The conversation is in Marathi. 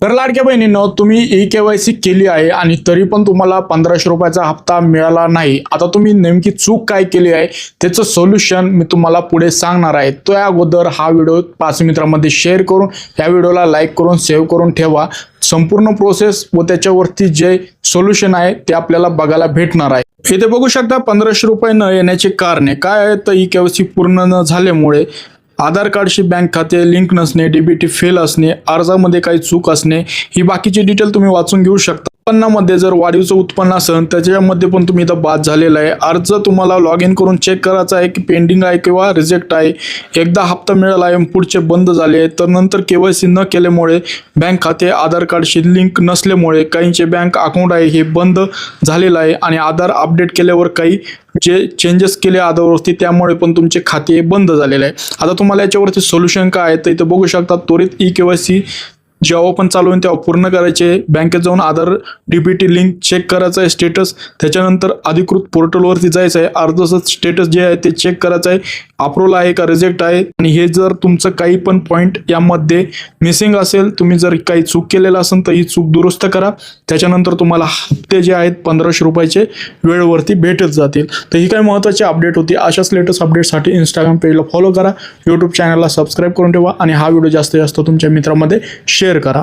तर लाडक्या बहिणींनो, तुम्ही ई-केवायसी केली आहे आणि तरी पण तुम्हाला 1500 रुपयाचा हप्ता मिळाला नाही. आता तुम्ही नेमकी चूक काय केली आहे त्याचं सोल्युशन मी तुम्हाला पुढे सांगणार आहे. तो या अगोदर हा व्हिडिओ 5 मित्रांमध्ये शेअर करून या व्हिडिओला लाईक करून सेव्ह करून ठेवा. संपूर्ण प्रोसेस व त्याच्यावरती जे सोल्युशन आहे ते आपल्याला बघायला भेटणार आहे. इथे बघू शकता 1500 रुपये न येण्याचे कारणे काय आहे. तर ई-केवायसी पूर्ण न झाल्यामुळे आधार कार्डशी बँक खाते लिंक नसणे, डीबीटी फेल असणे, अर्जामध्ये काही चूक असणे, ही बाकीची डिटेल तुम्ही वाचून घेऊ शकता. उत्पन्नामध्ये जर वाढीवचं उत्पन्न असेल त्याच्यामध्ये पण तुम्ही इथं बाद झालेला आहे. अर्ज तुम्हाला लॉग इन करून चेक करायचा आहे की पेंडिंग आहे किंवा रिजेक्ट आहे. एकदा हप्ता मिळाला आहे पुढचे बंद झाले तर नंतर केवायसी न केल्यामुळे बँक खाते आधार कार्डशी लिंक नसल्यामुळे काहींचे बँक अकाउंट आहे हे बंद झालेलं आहे आणि आधार अपडेट केल्यावर काही जे चेंजेस केले आधारवरती त्यामुळे पण तुमचे खाते बंद झालेले आहे. आता तुम्हाला याच्यावरती सोल्युशन काय आहे तर इथे बघू शकता. त्वरित ई-केवायसी जेव्हा पण चालू होईल तेव्हा पूर्ण करायचे. बँकेत जाऊन आधार डीबीटी लिंक चेक करायचं आहे स्टेटस. त्याच्यानंतर अधिकृत पोर्टलवरती जायचं आहे. अर्जाचं स्टेटस जे आहे ते चेक करायचं आहे, अप्रूव्हल आहे का रिजेक्ट आहे. आणि हे जर तुमचं काही पण पॉईंट यामध्ये मिसिंग असेल, तुम्ही जर काही चूक केलेलं असेल तर ही चूक दुरुस्त करा. त्याच्यानंतर तुम्हाला हप्ते जे आहेत 1500 रुपयाचे वेळेवरती भेटत जातील. तर ही काही महत्त्वाची अपडेट होती. अशाच लेटेस्ट अपडेटसाठी इंस्टाग्राम पेजला फॉलो करा, यूट्यूब चॅनलला सबस्क्राईब करून ठेवा आणि हा व्हिडिओ जास्तीत जास्त तुमच्या मित्रांमध्ये शेअर करा.